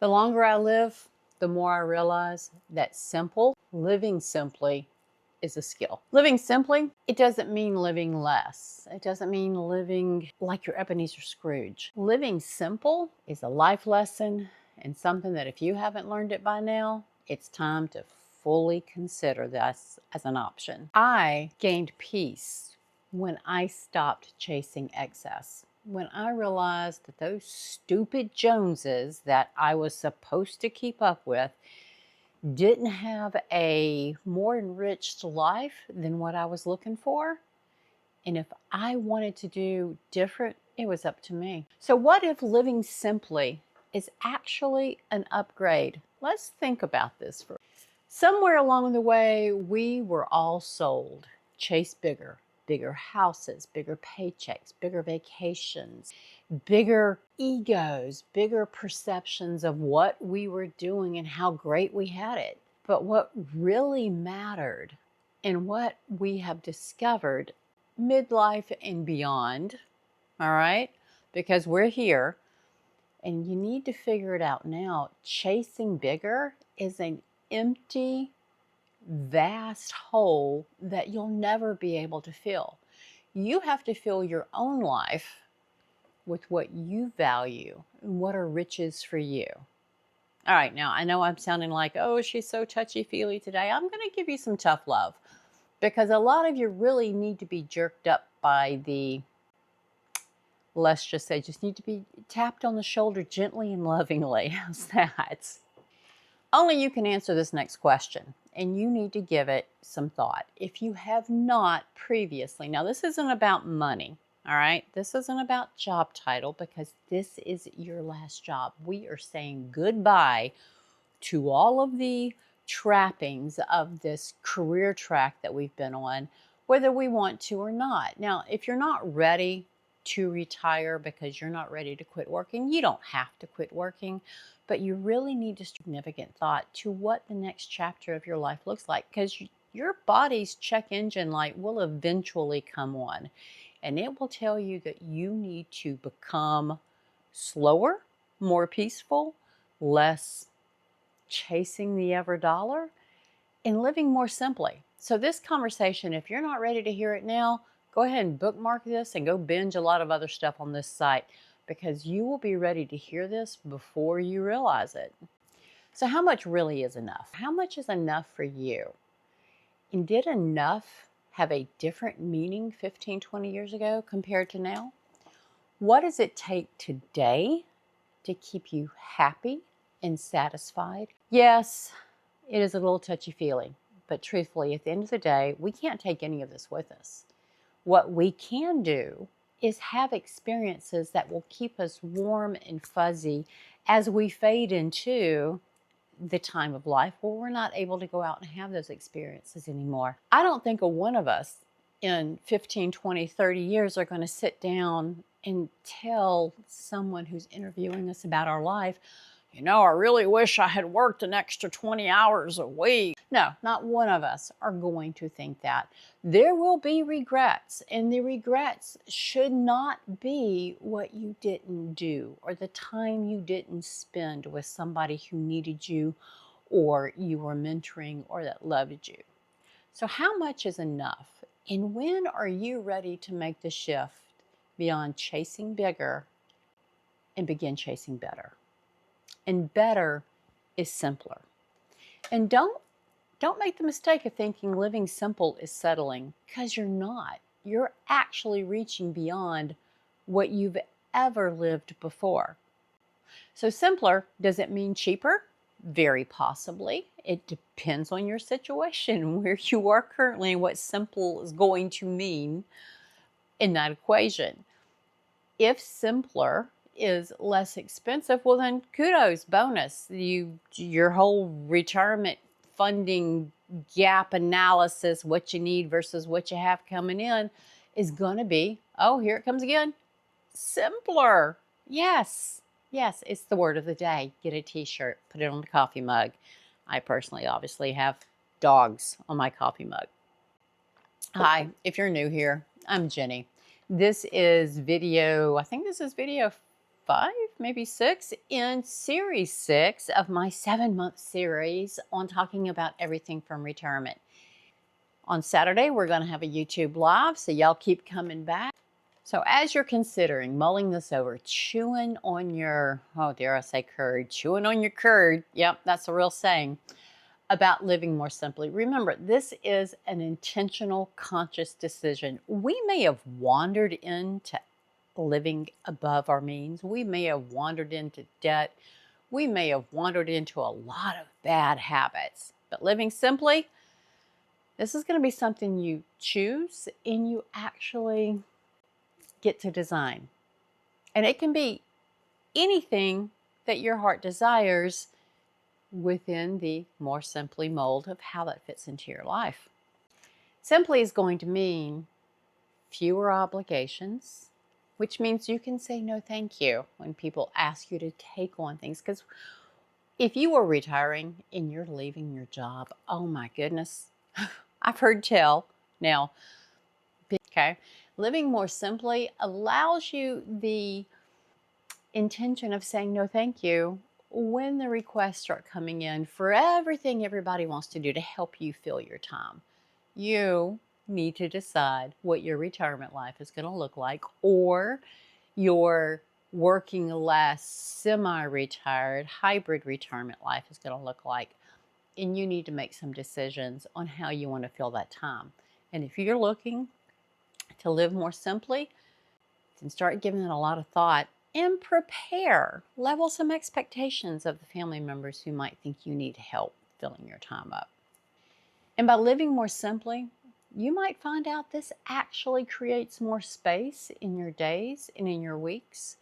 The longer I live, the more I realize that living simply is a skill. Living simply, it doesn't mean living less. It doesn't mean living like you're Ebenezer Scrooge. Living simple is a life lesson and something that if you haven't learned it by now, it's time to fully consider this as an option. I gained peace when I stopped chasing excess. When I realized that those stupid Joneses that I was supposed to keep up with didn't have a more enriched life than what I was looking for. And if I wanted to do different, it was up to me. So what if living simply is actually an upgrade? Let's think about this for somewhere along the way, we were all sold. Chase bigger, bigger houses, bigger paychecks, bigger vacations, bigger egos, bigger perceptions of what we were doing and how great we had it. But what really mattered and what we have discovered midlife and beyond, all right, because we're here and you need to figure it out now. Chasing bigger is an empty, vast hole that you'll never be able to fill. You have to fill your own life with what you value and what are riches for you. All right, now I know I'm sounding like, oh, she's so touchy-feely today. I'm going to give you some tough love because a lot of you really need to be jerked up by the, let's just say, just need to be tapped on the shoulder gently and lovingly. How's that? Only you can answer this next question, and you need to give it some thought. If you have not previously, now this isn't about money, all right? This isn't about job title because this is your last job. We are saying goodbye to all of the trappings of this career track that we've been on, whether we want to or not. Now, if you're not ready to retire because you're not ready to quit working, you don't have to quit working, but you really need to significant thought to what the next chapter of your life looks like, because your body's check engine light will eventually come on, and it will tell you that you need to become slower, more peaceful, less chasing the ever dollar, and living more simply. So this conversation, if you're not ready to hear it now, go ahead and bookmark this and go binge a lot of other stuff on this site because you will be ready to hear this before you realize it. So how much really is enough? How much is enough for you? And did enough have a different meaning 15, 20 years ago compared to now? What does it take today to keep you happy and satisfied? Yes, it is a little touchy-feely, but truthfully, at the end of the day, we can't take any of this with us. What we can do is have experiences that will keep us warm and fuzzy as we fade into the time of life where we're not able to go out and have those experiences anymore. I don't think a one of us in 15, 20, 30 years are going to sit down and tell someone who's interviewing us about our life, you know, I really wish I had worked an extra 20 hours a week. No, not one of us are going to think that. There will be regrets, and the regrets should not be what you didn't do or the time you didn't spend with somebody who needed you or you were mentoring or that loved you. So how much is enough? And when are you ready to make the shift beyond chasing bigger and begin chasing better? And better is simpler. And don't make the mistake of thinking living simple is settling, because you're not. You're actually reaching beyond what you've ever lived before. So simpler, does it mean cheaper? Very possibly. It depends on your situation, where you are currently, and what simple is going to mean in that equation. If simpler is less expensive, well then kudos, bonus. Your whole retirement funding gap analysis, what you need versus what you have coming in, is going to be, oh, here it comes again, simpler. Yes, yes, it's the word of the day. Get a t-shirt, put it on the coffee mug. I personally obviously have dogs on my coffee mug. Hi, if you're new here, I'm Jenny. This is video, I think this is video 5, maybe 6, in series 6 of my 7-month series on talking about everything from retirement. On Saturday, we're going to have a YouTube live, so y'all keep coming back. So as you're considering mulling this over, chewing on your, oh, dare I say curd, chewing on your curd, yep, that's a real saying, about living more simply. Remember, this is an intentional, conscious decision. We may have wandered into living above our means. We may have wandered into debt. We may have wandered into a lot of bad habits. But living simply, this is going to be something you choose and you actually get to design. And it can be anything that your heart desires within the more simply mold of how that fits into your life. Simply is going to mean fewer obligations, which means you can say no thank you when people ask you to take on things. Because if you are retiring and you're leaving your job, oh my goodness, I've heard tell. Now, okay, living more simply allows you the intention of saying no thank you when the requests start coming in for everything everybody wants to do to help you fill your time. You need to decide what your retirement life is going to look like, or your working less semi-retired hybrid retirement life is going to look like. And you need to make some decisions on how you want to fill that time. And if you're looking to live more simply, then start giving it a lot of thought and prepare. Level some expectations of the family members who might think you need help filling your time up. And by living more simply, you might find out this actually creates more space in your days and in your weeks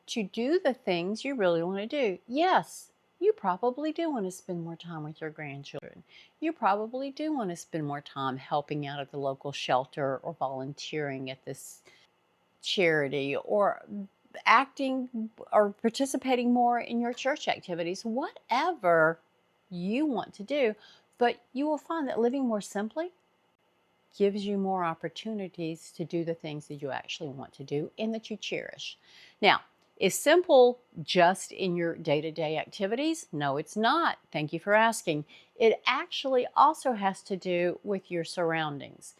to do the things you really want to do. Yes, you probably do want to spend more time with your grandchildren. You probably do want to spend more time helping out at the local shelter or volunteering at this charity or acting or participating more in your church activities, whatever you want to do. But you will find that living more simply gives you more opportunities to do the things that you actually want to do and that you cherish. Now, is simple just in your day-to-day activities? No, it's not. Thank you for asking. It actually also has to do with your surroundings.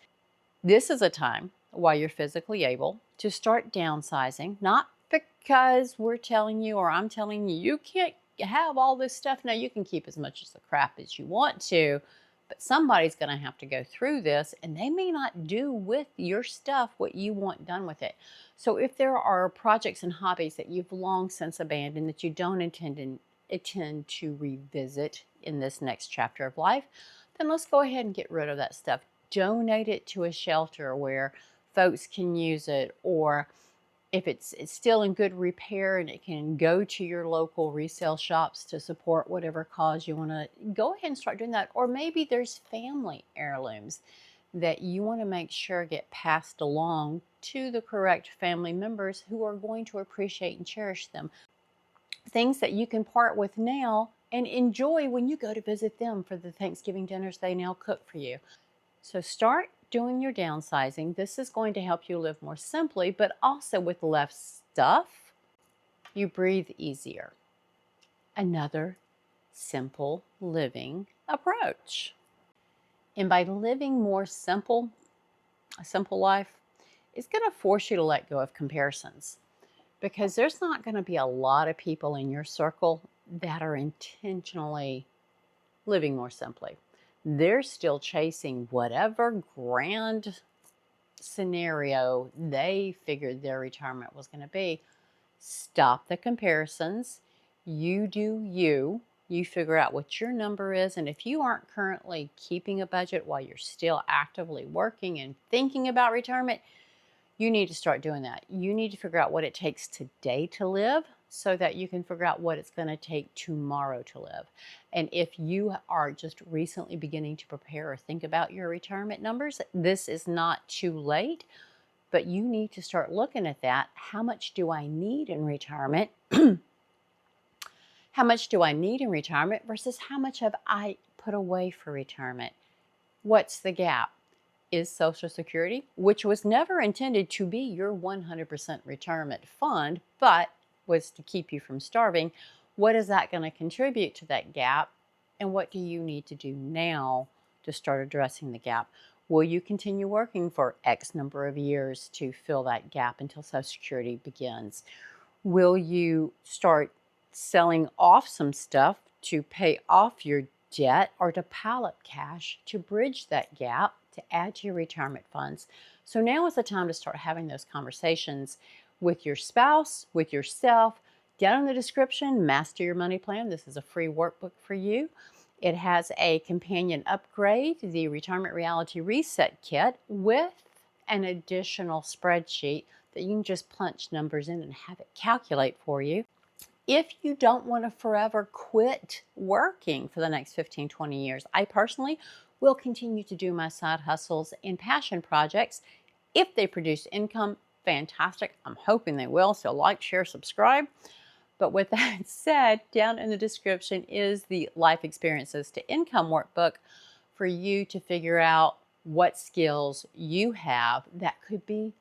This is a time while you're physically able to start downsizing, not because we're telling you or I'm telling you you can't have all this stuff. No, you can keep as much of the crap as you want to, but somebody's going to have to go through this and they may not do with your stuff what you want done with it. So if there are projects and hobbies that you've long since abandoned that you don't intend to revisit in this next chapter of life, then let's go ahead and get rid of that stuff. Donate it to a shelter where folks can use it, or if it's still in good repair and it can go to your local resale shops to support whatever cause you want to, go ahead and start doing that. Or maybe there's family heirlooms that you want to make sure get passed along to the correct family members who are going to appreciate and cherish them. Things that you can part with now and enjoy when you go to visit them for the Thanksgiving dinners they now cook for you. So start doing your downsizing. This is going to help you live more simply, but also with less stuff, you breathe easier. Another simple living approach. And by living more simple, a simple life, it's going to force you to let go of comparisons, because there's not going to be a lot of people in your circle that are intentionally living more simply. They're still chasing whatever grand scenario they figured their retirement was going to be. Stop the comparisons. You do you. You figure out what your number is. And if you aren't currently keeping a budget while you're still actively working and thinking about retirement, you need to start doing that. You need to figure out what it takes today to live so that you can figure out what it's going to take tomorrow to live. And if you are just recently beginning to prepare or think about your retirement numbers, this is not too late, but you need to start looking at that. How much do I need in retirement? How much do I need in retirement versus how much have I put away for retirement? What's the gap? Is Social Security, which was never intended to be your 100% retirement fund, but was to keep you from starving, what is that going to contribute to that gap? And what do you need to do now to start addressing the gap? Will you continue working for X number of years to fill that gap until Social Security begins? Will you start selling off some stuff to pay off your debt or to pile up cash to bridge that gap to add to your retirement funds? So now is the time to start having those conversations with your spouse, with yourself. Down in the description, Master Your Money Plan. This is a free workbook for you. It has a companion upgrade, the Retirement Reality Reset Kit, with an additional spreadsheet that you can just punch numbers in and have it calculate for you. If you don't want to forever quit working for the next 15, 20 years, I personally will continue to do my side hustles and passion projects. If they produce income, fantastic. I'm hoping they will. So like, share, subscribe. But with that said, down in the description is the Life Experiences to Income workbook for you to figure out what skills you have that could be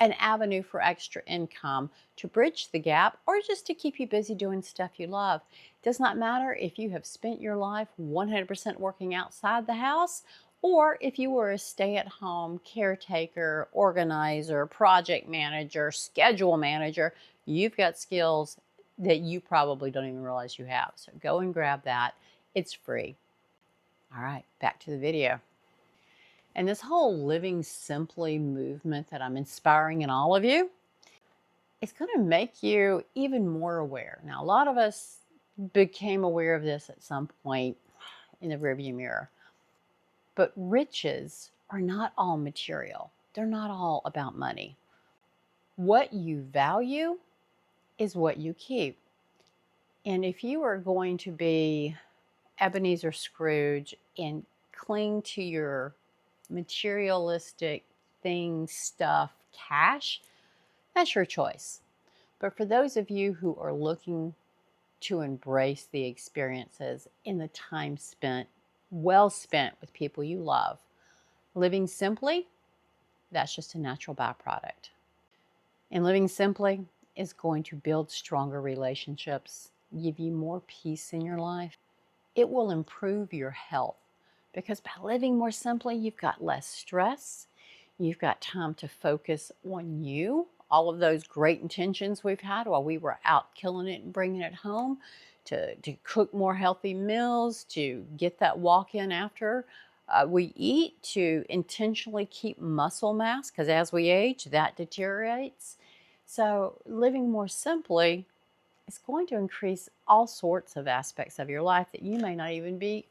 an avenue for extra income to bridge the gap or just to keep you busy doing stuff you love. It does not matter if you have spent your life 100% working outside the house or if you were a stay-at-home caretaker, organizer, project manager, schedule manager. You've got skills that you probably don't even realize you have. So go and grab that. It's free. All right, back to the video. And this whole living simply movement that I'm inspiring in all of you, it's going to make you even more aware. Now, a lot of us became aware of this at some point in the rearview mirror. But riches are not all material. They're not all about money. What you value is what you keep. And if you are going to be Ebenezer Scrooge and cling to your materialistic things, stuff, cash, that's your choice. But for those of you who are looking to embrace the experiences and the time spent, well spent with people you love, living simply, that's just a natural byproduct. And living simply is going to build stronger relationships, give you more peace in your life. It will improve your health because by living more simply, you've got less stress. You've got time to focus on you. All of those great intentions we've had while we were out killing it and bringing it home, to cook more healthy meals, to get that walk in after we eat, to intentionally keep muscle mass because as we age, that deteriorates. So living more simply is going to increase all sorts of aspects of your life that you may not even be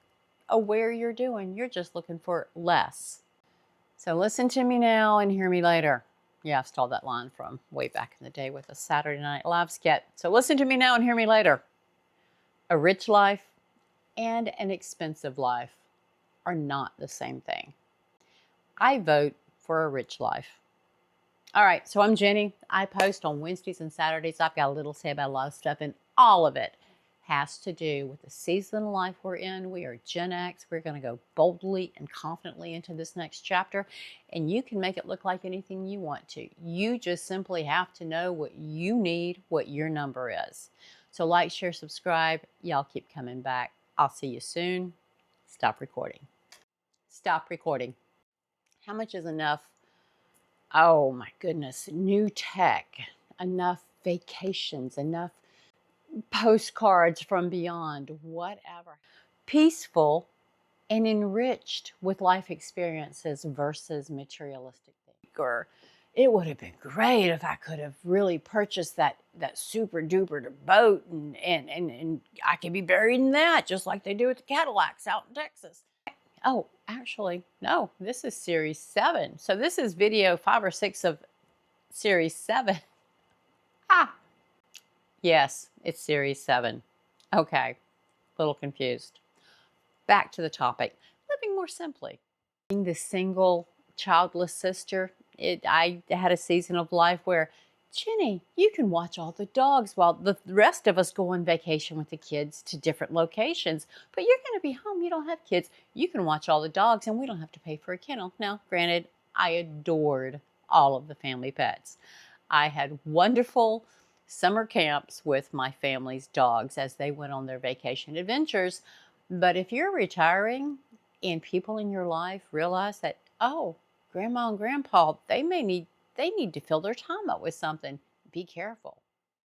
aware you're doing. You're just looking for less. So listen to me now and hear me later. Yeah, I've stole that line from way back in the day with a Saturday Night Live skit. So listen to me now and hear me later. A rich life and an expensive life are not the same thing. I vote for a rich life. All right, so I'm Jenny. I post on Wednesdays and Saturdays. I've got a little to say about a lot of stuff, and all of it has to do with the season of life we're in. We are Gen X. We're going to go boldly and confidently into this next chapter, and you can make it look like anything you want to. You just simply have to know what you need, what your number is. So like, share, subscribe. Y'all keep coming back. I'll see you soon. Stop recording. Stop recording. How much is enough? Oh my goodness, new tech, enough vacations, enough postcards from beyond, whatever. Peaceful and enriched with life experiences versus materialistic things. Or it would have been great if I could have really purchased that super duper boat and I could be buried in that just like they do with the Cadillacs out in Texas. Oh, actually, no, this is Series 7. So this is video 5 or 6 of Series 7. Ah, yes, it's Series 7. Okay, a little confused. Back to the topic, living more simply. Being the single, childless sister, I had a season of life where, Jenny, you can watch all the dogs while the rest of us go on vacation with the kids to different locations. But you're going to be home. You don't have kids. You can watch all the dogs and we don't have to pay for a kennel. Now, granted, I adored all of the family pets. I had wonderful summer camps with my family's dogs as they went on their vacation adventures. But if you're retiring and people in your life realize that, oh, grandma and grandpa, they need to fill their time up with something, be careful.